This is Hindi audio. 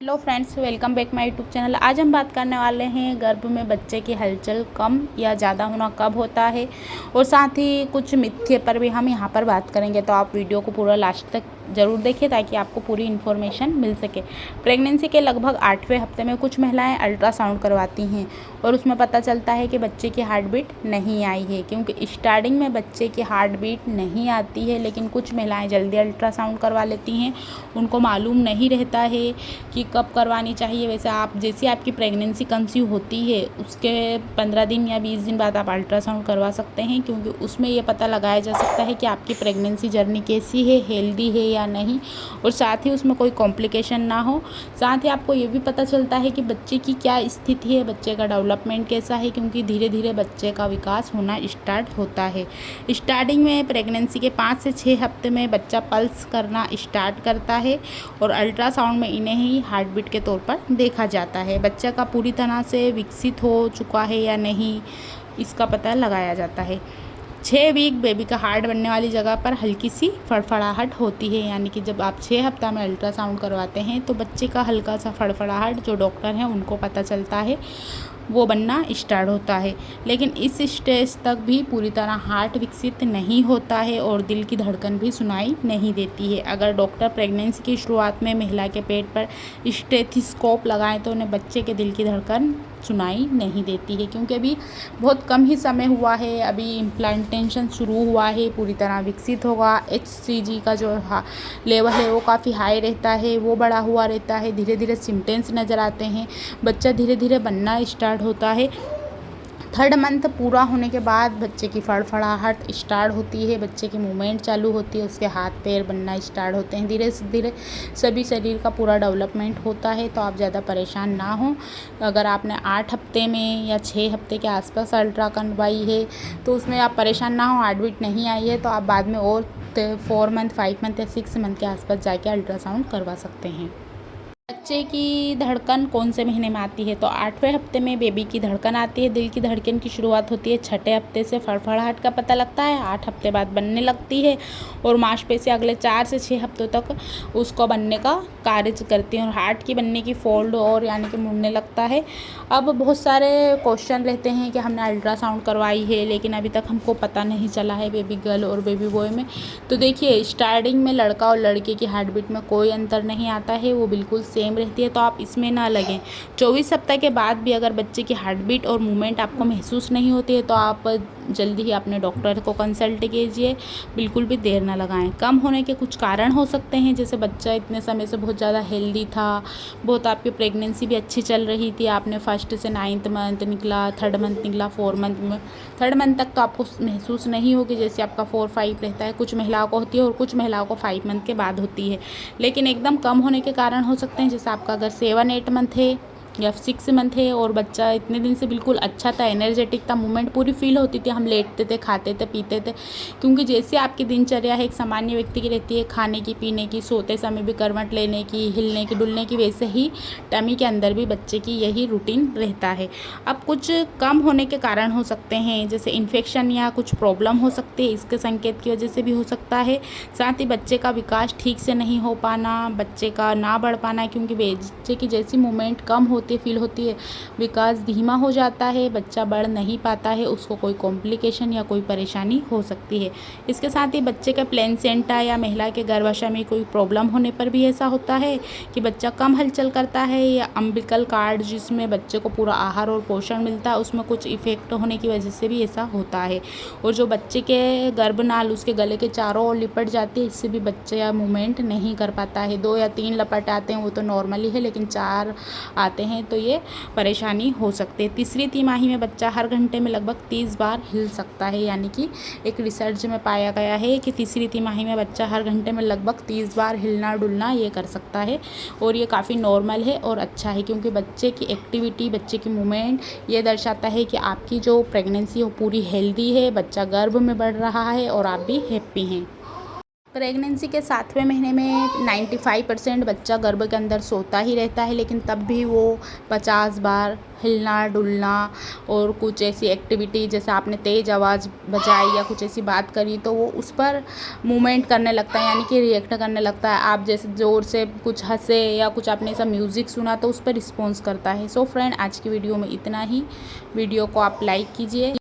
Hello friends, welcome back my YouTube channel. आज हम बात करने वाले हैं गर्भ में बच्चे की हलचल कम या ज़्यादा होना कब होता है, और साथ ही कुछ मिथ्य पर भी हम यहाँ पर बात करेंगे। तो आप वीडियो को पूरा लास्ट तक ज़रूर देखिए ताकि आपको पूरी इन्फॉर्मेशन मिल सके। प्रेगनेंसी के लगभग 8वें हफ्ते में कुछ महिलाएं अल्ट्रासाउंड करवाती हैं और उसमें पता चलता है कि बच्चे की हार्ट बीट नहीं आई है, क्योंकि स्टार्टिंग में बच्चे की हार्ट बीट नहीं आती है। लेकिन कुछ महिलाएं जल्दी अल्ट्रासाउंड करवा लेती हैं, उनको मालूम नहीं रहता है कि कब करवानी चाहिए। वैसे आप जैसी आपकी प्रेगनेंसी कंसीव होती है उसके 15 दिन या 20 दिन बाद आप अल्ट्रासाउंड करवा सकते हैं, क्योंकि उसमें ये पता लगाया जा सकता है कि आपकी प्रेगनेंसी जर्नी कैसी है, हेल्दी है या नहीं, और साथ ही उसमें कोई कॉम्प्लिकेशन ना हो। साथ ही आपको ये भी पता चलता है कि बच्चे की क्या स्थिति है, बच्चे का डेवलपमेंट कैसा है, क्योंकि धीरे धीरे बच्चे का विकास होना स्टार्ट होता है। स्टार्टिंग में प्रेगनेंसी के 5 से 6 हफ्ते में बच्चा पल्स करना स्टार्ट करता है और अल्ट्रासाउंड में इन्हें ही हार्ट बीट के तौर पर देखा जाता है। बच्चा का पूरी तरह से विकसित हो चुका है या नहीं, इसका पता लगाया जाता है। 6 वीक बेबी का हार्ट बनने वाली जगह पर हल्की सी फड़फड़ाहट होती है, यानी कि जब आप 6 हफ्ता में अल्ट्रासाउंड करवाते हैं तो बच्चे का हल्का सा फड़फड़ाहट जो डॉक्टर हैं उनको पता चलता है, वो बनना स्टार्ट होता है। लेकिन इस स्टेज तक भी पूरी तरह हार्ट विकसित नहीं होता है और दिल की धड़कन भी सुनाई नहीं देती है। अगर डॉक्टर प्रेगनेंसी की शुरुआत में महिला के पेट पर स्टेथोस्कोप लगाएं तो उन्हें बच्चे के दिल की धड़कन सुनाई नहीं देती है, क्योंकि अभी बहुत कम ही समय हुआ है, अभी इम्प्लांटेशन शुरू हुआ है, पूरी तरह विकसित होगा। HCG का जो लेवल है वो काफ़ी हाई रहता है, वो बढ़ा हुआ रहता है। धीरे धीरे सिम्टम्स नज़र आते हैं, बच्चा धीरे धीरे बनना स्टार्ट होता है। 3rd मंथ पूरा होने के बाद बच्चे की फड़फड़ाहट स्टार्ट होती है, बच्चे की मूवमेंट चालू होती है, उसके हाथ पैर बनना स्टार्ट होते हैं। धीरे धीरे सभी शरीर का पूरा डेवलपमेंट होता है। तो आप ज़्यादा परेशान ना हो। अगर आपने 8 हफ्ते में या 6 हफ्ते के आसपास अल्ट्रा करवाई है तो उसमें आप परेशान ना हो, हार्ट बीट नहीं आई है तो आप बाद में और 4 मंथ, 5 मंथ या 6 मंथ के आसपास जाके अल्ट्रासाउंड करवा सकते हैं। बच्चे की धड़कन कौन से महीने में आती है? तो 8वें हफ्ते में बेबी की धड़कन आती है। दिल की धड़कन की शुरुआत होती है 6ठे हफ्ते से, फड़फड़ाहट का पता लगता है। 8 हफ्ते बाद बनने लगती है और मांसपेशी अगले 4 से 6 हफ्तों तक उसको बनने का कार्य करती है और हार्ट की बनने की फोल्ड और यानी कि मुड़ने लगता है। अब बहुत सारे क्वेश्चन रहते हैं कि हमने अल्ट्रासाउंड करवाई है लेकिन अभी तक हमको पता नहीं चला है बेबी गर्ल और बेबी बॉय में। तो देखिए, स्टार्टिंग में लड़का और लड़के की हार्ट बीट में कोई अंतर नहीं आता है, वो बिल्कुल सेम रहती है, तो आप इसमें ना लगें। 24 सप्ताह के बाद भी अगर बच्चे की हार्ट बीट और मूवमेंट आपको महसूस नहीं होती है तो आप जल्दी ही अपने डॉक्टर को कंसल्ट कीजिए, बिल्कुल भी देर ना लगाएं। कम होने के कुछ कारण हो सकते हैं, जैसे बच्चा इतने समय से बहुत ज़्यादा हेल्दी था, बहुत आपकी प्रेगनेंसी भी अच्छी चल रही थी, आपने 1st से 9th मंथ निकला, 3rd मंथ निकला, 4 मंथ में 3rd मंथ तक तो आपको महसूस नहीं होगी, जैसे आपका 4-5 रहता है। कुछ महिलाओं को होती है और कुछ महिलाओं को 5 मंथ के बाद होती है। लेकिन एकदम कम होने के कारण हो सकते हैं, जैसे आपका अगर 7-8 मंथ है या 6 मंथ है और बच्चा इतने दिन से बिल्कुल अच्छा था, एनर्जेटिक था, मूवमेंट पूरी फील होती थी, हम लेटते थे, खाते थे, पीते थे, क्योंकि जैसे आपकी दिनचर्या है एक सामान्य व्यक्ति की रहती है, खाने की, पीने की, सोते समय भी करवट लेने की, हिलने की, डुलने की, वैसे ही टमी के अंदर भी बच्चे की यही रूटीन रहता है। अब कुछ कम होने के कारण हो सकते हैं, जैसे इन्फेक्शन या कुछ प्रॉब्लम हो सकती है, इसके संकेत की वजह से भी हो सकता है। साथ ही बच्चे का विकास ठीक से नहीं हो पाना, बच्चे का ना बढ़ पाना, क्योंकि बच्चे की जैसी मूवमेंट कम फील होती है, विकास धीमा हो जाता है, बच्चा बढ़ नहीं पाता है, उसको कोई कॉम्प्लिकेशन या कोई परेशानी हो सकती है। इसके साथ ही बच्चे के प्लेसेंटा या महिला के गर्भाशय में कोई प्रॉब्लम होने पर भी ऐसा होता है कि बच्चा कम हलचल करता है, या अम्बिकल कार्ड जिसमें बच्चे को पूरा आहार और पोषण मिलता है उसमें कुछ इफेक्ट होने की वजह से भी ऐसा होता है। और जो बच्चे के गर्भनाल उसके गले के चारों ओर लिपट जाती है, इससे भी बच्चा मूवमेंट नहीं कर पाता है। 2 या 3 लपट आते हैं वो तो नॉर्मली है, लेकिन 4 आते हैं तो ये परेशानी हो सकती है। तीसरी तिमाही में बच्चा हर घंटे में लगभग 30 बार हिल सकता है, यानी कि एक रिसर्च में पाया गया है कि तीसरी तिमाही में बच्चा हर घंटे में लगभग 30 बार हिलना डुलना ये कर सकता है, और ये काफ़ी नॉर्मल है और अच्छा है, क्योंकि बच्चे की एक्टिविटी, बच्चे की मूवमेंट ये दर्शाता है कि आपकी जो प्रेगनेंसी हो पूरी हेल्दी है, बच्चा गर्भ में बढ़ रहा है और आप भी हैप्पी हैं। प्रेगनेंसी के 7वें महीने में 95% बच्चा गर्भ के अंदर सोता ही रहता है, लेकिन तब भी वो 50 बार हिलना डुलना और कुछ ऐसी एक्टिविटी जैसे आपने तेज़ आवाज़ बजाई या कुछ ऐसी बात करी तो वो उस पर मूवमेंट करने लगता है, यानी कि रिएक्ट करने लगता है। आप जैसे ज़ोर से कुछ हंसे या कुछ आपने ऐसा म्यूज़िक सुना तो उस पर रिस्पॉन्स करता है। सो फ्रेंड, आज की वीडियो में इतना ही। वीडियो को आप लाइक कीजिए।